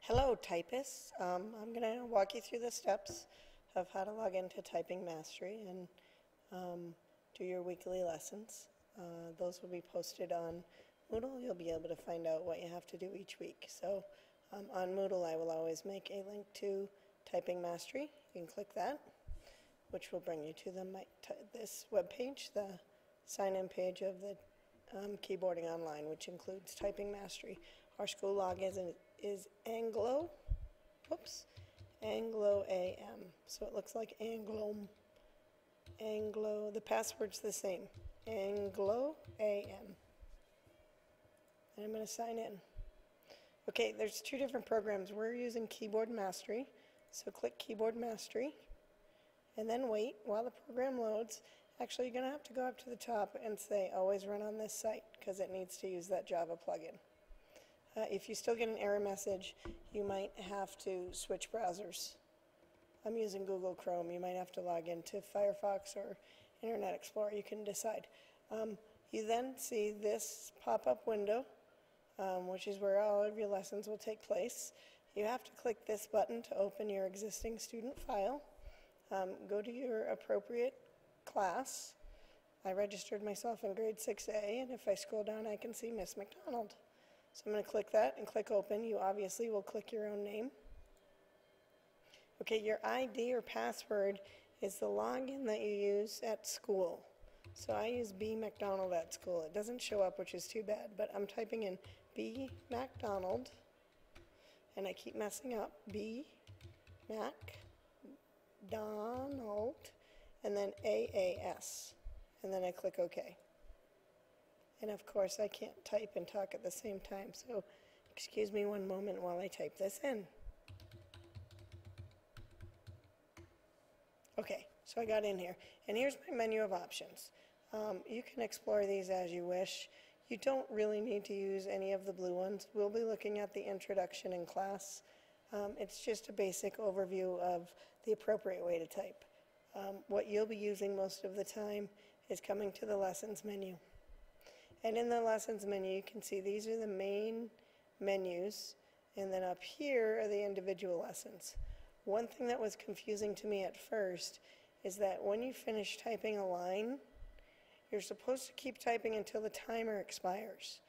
Hello, typists. I'm going to walk you through the steps of how to log into Typing Mastery and do your weekly lessons. Those will be posted on Moodle. You'll be able to find out what you have to do each week. So on Moodle, I will always make a link to Typing Mastery. You can click that, which will bring you to this web page, the sign-in page of the Keyboarding Online, which includes Typing Mastery. Our school login is Anglo, Anglo AM. So it looks like Anglo, the password's the same, Anglo AM. And I'm going to sign in. Okay, there's two different programs. We're using Keyboard Mastery, so click Keyboard Mastery, and then wait while the program loads. Actually, you're going to have to go up to the top and say, always run on this site, because it needs to use that Java plugin. If you still get an error message, you might have to switch browsers. I'm using Google Chrome. You might have to log into Firefox or Internet Explorer. You can decide. You then see this pop-up window, which is where all of your lessons will take place. You have to click this button to open your existing student file. Go to your appropriate class. I registered myself in grade 6A, and if I scroll down, I can see Miss McDonald. So I'm going to click that and click open. You obviously will click your own name. Okay, your ID or password is the login that you use at school. So I use B McDonald at school. It doesn't show up, which is too bad, but I'm typing in B McDonald, and I keep messing up, B McDonald, and then AAS, and then I click OK. And of course, I can't type and talk at the same time, so excuse me one moment while I type this in. Okay, so I got in here, and here's my menu of options. You can explore these as you wish. You don't really need to use any of the blue ones. We'll be looking at the introduction in class. It's just a basic overview of the appropriate way to type. What you'll be using most of the time is coming to the lessons menu. And in the lessons menu, you can see these are the main menus, and then up here are the individual lessons. One thing that was confusing to me at first is that when you finish typing a line, you're supposed to keep typing until the timer expires,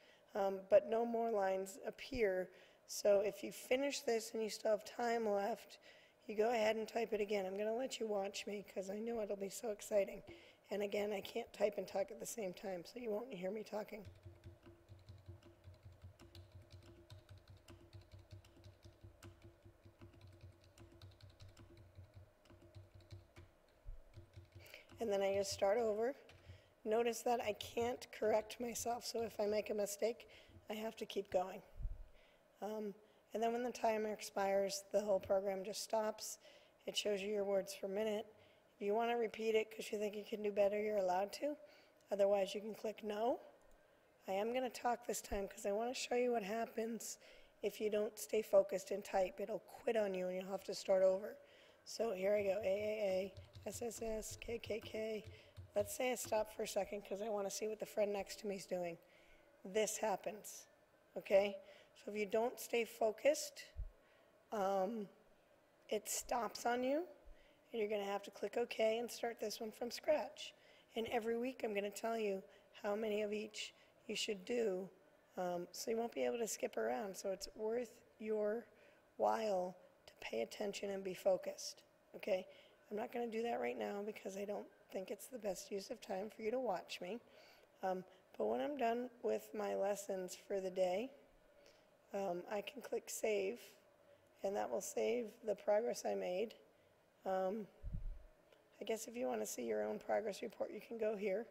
but no more lines appear. So if you finish this and you still have time left, you go ahead and type it again. I'm going to let you watch me because I know it'll be so exciting. And again, I can't type and talk at the same time, so you won't hear me talking. And then I just start over. Notice that I can't correct myself, so if I make a mistake, I have to keep going. And then when the timer expires, the whole program just stops. It shows you your words per minute. If you want to repeat it because you think you can do better, you're allowed to. Otherwise, you can click no. I am going to talk this time because I want to show you what happens if you don't stay focused and type. It'll quit on you and you'll have to start over. So here I go, AAA, SSS, KKK. Let's say I stop for a second because I want to see what the friend next to me is doing. This happens, okay? So if you don't stay focused, it stops on you. And you're going to have to click OK and start this one from scratch. And every week I'm going to tell you how many of each you should do, so you won't be able to skip around. So it's worth your while to pay attention and be focused. Okay? I'm not going to do that right now because I don't think it's the best use of time for you to watch me. But when I'm done with my lessons for the day, I can click Save, and that will save the progress I made. I guess if you want to see your own progress report, you can go here,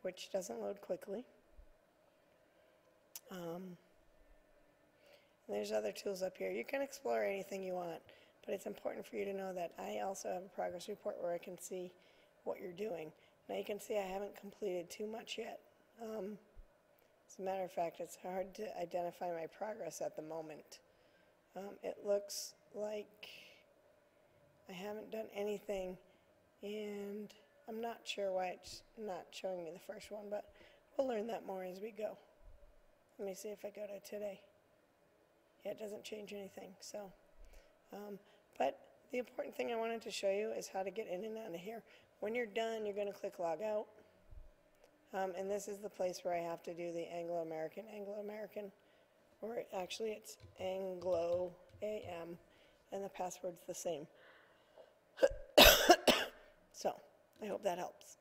which doesn't load quickly. There's other tools up here. You can explore anything you want, but it's important for you to know that I also have a progress report where I can see what you're doing. Now you can see I haven't completed too much yet. As a matter of fact, it's hard to identify my progress at the moment. It looks like I haven't done anything, and I'm not sure why it's not showing me the first one, but we'll learn that more as we go. Let me see if I go to today. Yeah, it doesn't change anything, so. But the important thing I wanted to show you is how to get in and out of here. When you're done, you're going to click log out. And this is the place where I have to do the Anglo-American, or actually it's Anglo AM, and the password's the same. So, I hope that helps.